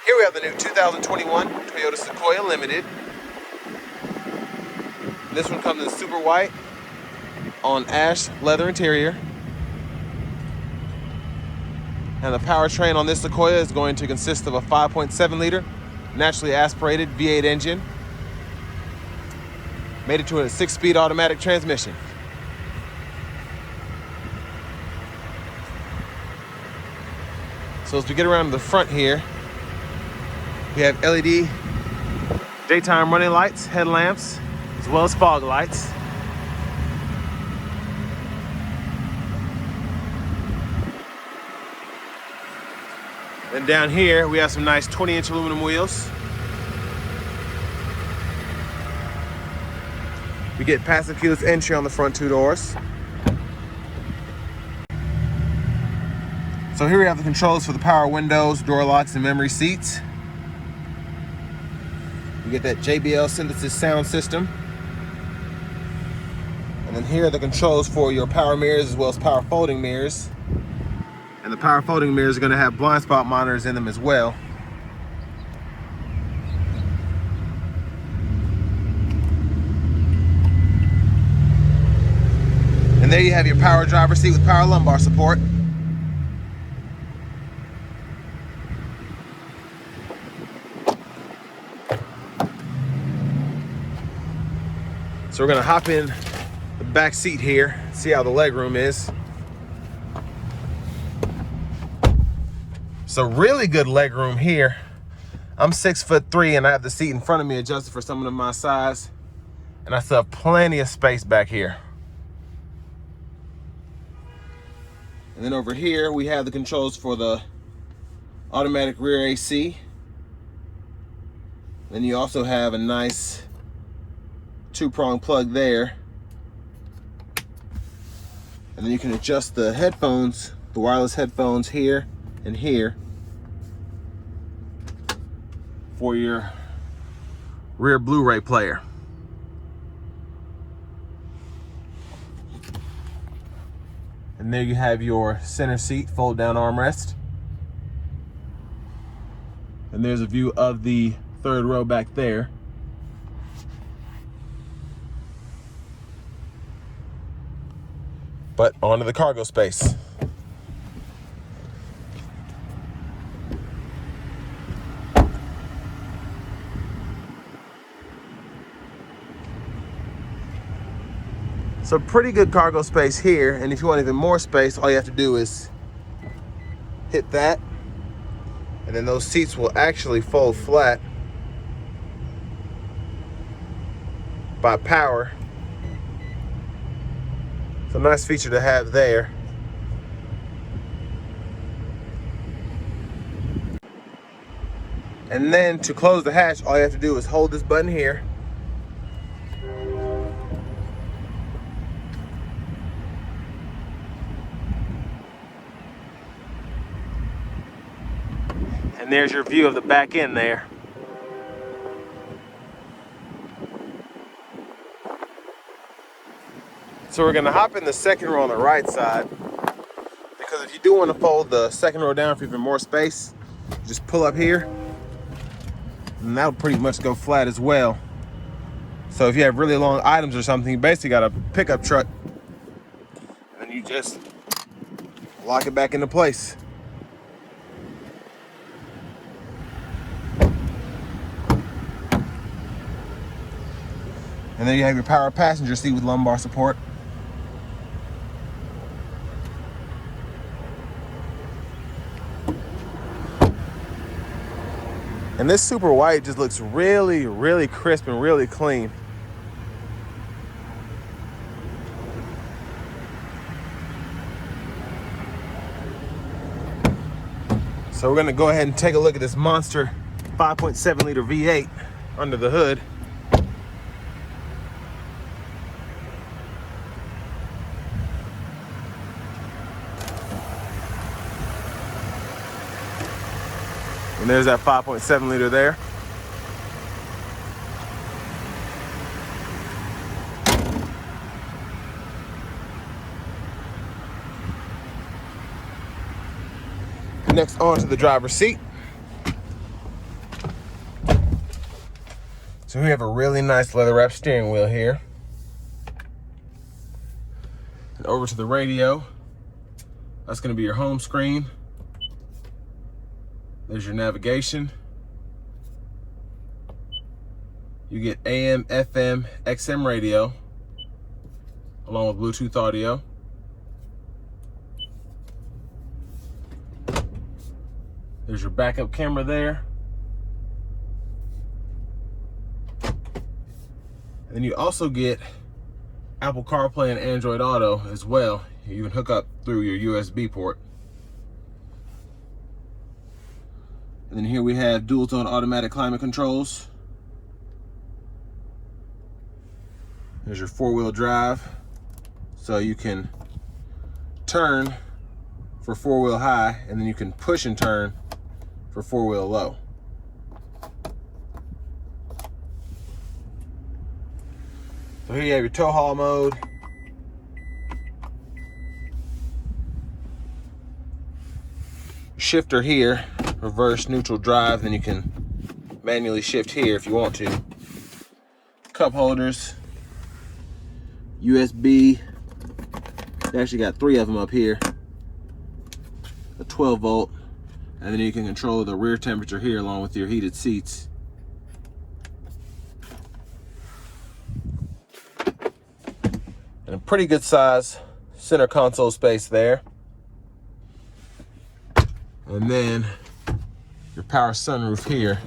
Here we have the new 2021 Toyota Sequoia Limited. This one comes in super white on ash leather interior. And the powertrain on this Sequoia is going to consist of a 5.7 liter naturally aspirated V8 engine, made it to a 6-speed automatic transmission. So as we get around to the front here, we have LED daytime running lights, headlamps, as well as fog lights. And down here, we have some nice 20-inch aluminum wheels. We get passive keyless entry on the front 2 doors. So here we have the controls for the power windows, door locks, and memory seats. You get that JBL synthesis sound system. And then here are the controls for your power mirrors as well as power folding mirrors. And the power folding mirrors are going to have blind spot monitors in them as well. And there you have your power driver's seat with power lumbar support. So we're going to hop in the back seat here, see how the leg room is. So really good leg room here. I'm 6'3" and I have the seat in front of me adjusted for someone of my size. And I still have plenty of space back here. And then over here, we have the controls for the automatic rear AC. Then you also have a nice 2-prong plug there. And then you can adjust the headphones, the wireless headphones here and here for your rear Blu-ray player. And there you have your center seat fold down armrest. And there's a view of the 3rd row back there. But onto the cargo space. So pretty good cargo space here, and if you want even more space, all you have to do is hit that, and then those seats will actually fold flat by power. It's a nice feature to have there. And then to close the hatch, all you have to do is hold this button here. And there's your view of the back end there. So we're gonna hop in the 2nd row on the right side, because if you do want to fold the 2nd row down for even more space, just pull up here, and that'll pretty much go flat as well. So if you have really long items or something, you basically got a pickup truck, and then you just lock it back into place. And then you have your power passenger seat with lumbar support. And this super white just looks really, really crisp and really clean. So we're gonna go ahead and take a look at this monster 5.7 liter V8 under the hood. And there's that 5.7 liter there. Next, onto the driver's seat. So we have a really nice leather wrap steering wheel here. And over to the radio. That's going to be your home screen. There's your navigation. You get AM, FM, XM radio, along with Bluetooth audio. There's your backup camera there. And then you also get Apple CarPlay and Android Auto as well. You can hook up through your USB port. And then here we have dual tone automatic climate controls. There's your 4-wheel drive. So you can turn for 4-wheel high, and then you can push and turn for 4-wheel low. So here you have your tow haul mode. Shifter here, reverse, neutral, drive, then you can manually shift here if you want to. Cup holders, USB. They actually got 3 of them up here. A 12 volt, and then you can control the rear temperature here along with your heated seats. And a pretty good size center console space there. And then your power sunroof here.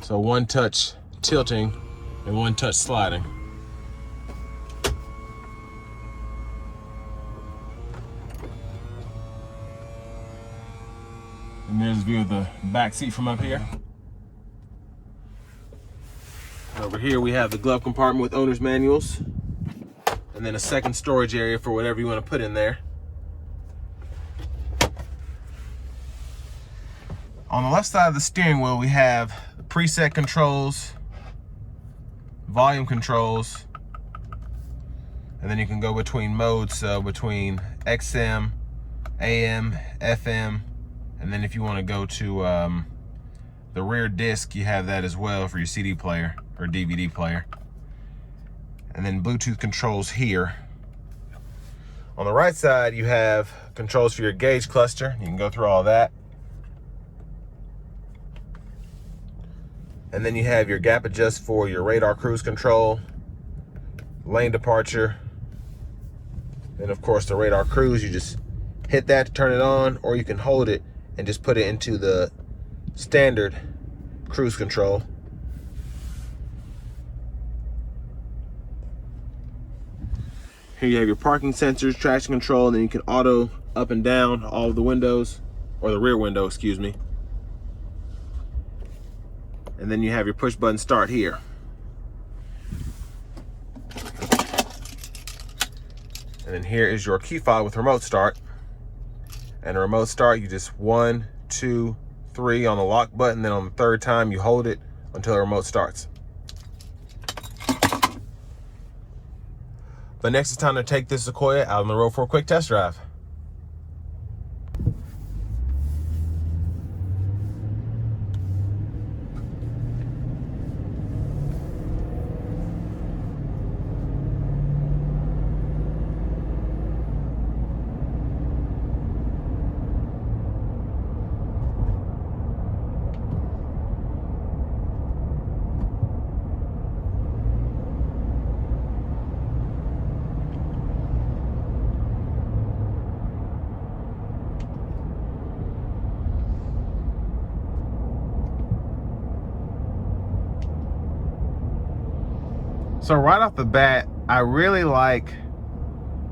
So 1 touch tilting and 1 touch sliding. And there's a view of the back seat from up here. Over here we have the glove compartment with owner's manuals. And then a second storage area for whatever you want to put in there. On the left side of the steering wheel, we have the preset controls, volume controls, and then you can go between modes, so between XM, AM, FM, and then if you want to go to the rear disc, you have that as well for your CD player or DVD player. And then Bluetooth controls here. On the right side, you have controls for your gauge cluster. You can go through all that. And then you have your gap adjust for your radar cruise control, lane departure, and of course the radar cruise. You just hit that to turn it on, or you can hold it and just put it into the standard cruise control. Here you have your parking sensors, traction control, and then you can auto up and down all of the windows, or the rear window, excuse me. And then you have your push button start here. And then here is your key fob with remote start. And a remote start, you just 1, 2, 3 on the lock button, then on the 3rd time you hold it until the remote starts. But next it's time to take this Sequoia out on the road for a quick test drive. So right off the bat, I really like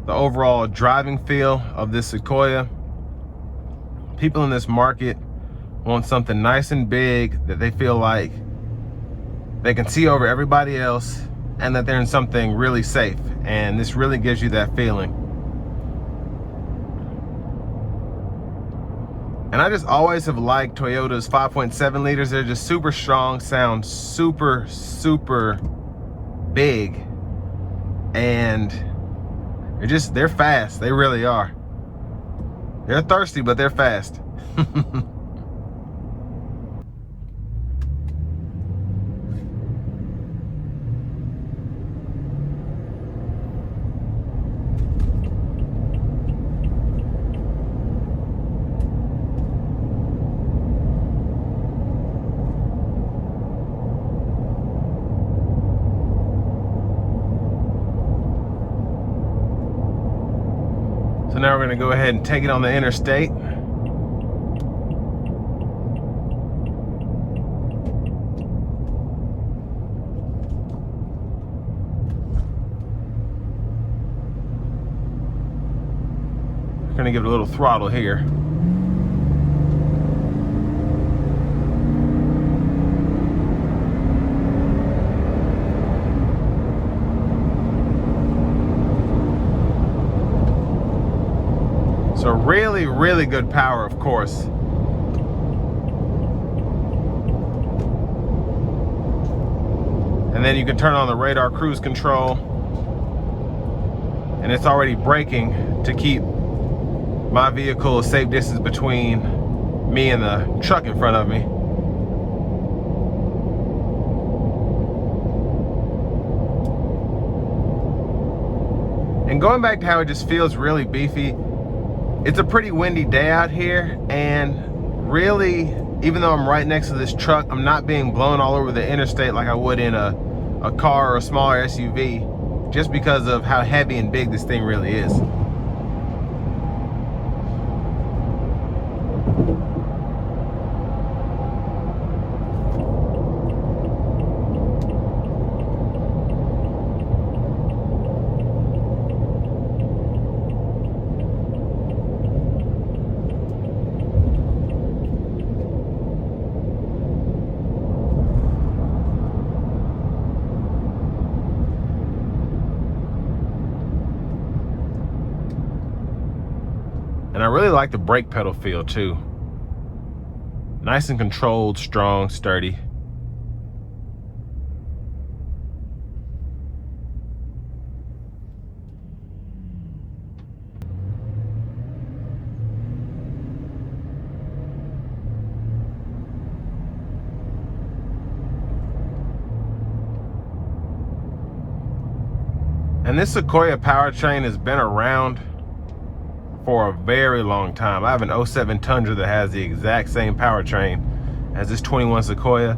the overall driving feel of this Sequoia. People in this market want something nice and big that they feel like they can see over everybody else, and that they're in something really safe. And this really gives you that feeling. And I just always have liked Toyota's 5.7 liters. They're just super strong, sound super, super big, and they're fast. They really are. They're thirsty, but they're fast. now we're gonna go ahead and take it on the interstate. We're gonna give it a little throttle here. So really, really good power, of course. And then you can turn on the radar cruise control, and it's already braking to keep my vehicle a safe distance between me and the truck in front of me. And going back to how it just feels really beefy, it's a pretty windy day out here, and really, even though I'm right next to this truck, I'm not being blown all over the interstate like I would in a car or a smaller SUV, just because of how heavy and big this thing really is. And I really like the brake pedal feel too. Nice and controlled, strong, sturdy. And this Sequoia powertrain has been around for a very long time. I have an 07 Tundra that has the exact same powertrain as this 21 Sequoia.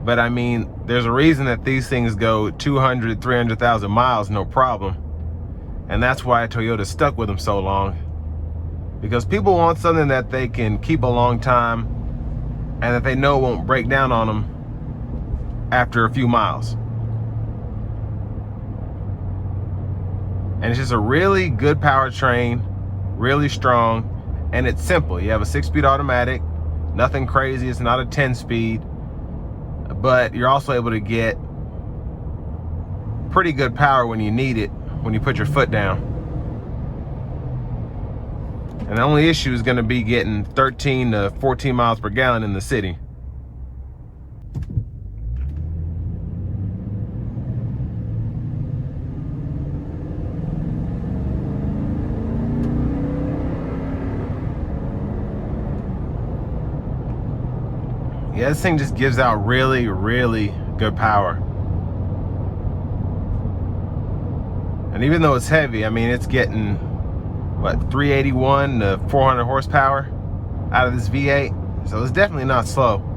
But I mean, there's a reason that these things go 200, 300,000 miles, no problem. And that's why Toyota stuck with them so long. Because people want something that they can keep a long time and that they know won't break down on them after a few miles. And it's just a really good powertrain, really strong, and it's simple. You have a 6-speed automatic, nothing crazy. It's not a 10-speed, but you're also able to get pretty good power when you need it, when you put your foot down. And the only issue is going to be getting 13 to 14 miles per gallon in the city. Yeah, this thing just gives out really, really good power. And even though it's heavy, I mean, it's getting, what, 381 to 400 horsepower out of this V8. So it's definitely not slow.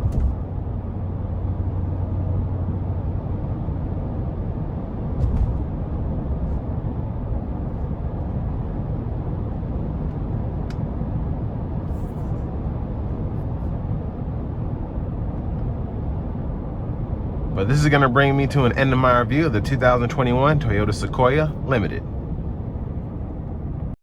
But this is going to bring me to an end of my review of the 2021 Toyota Sequoia Limited.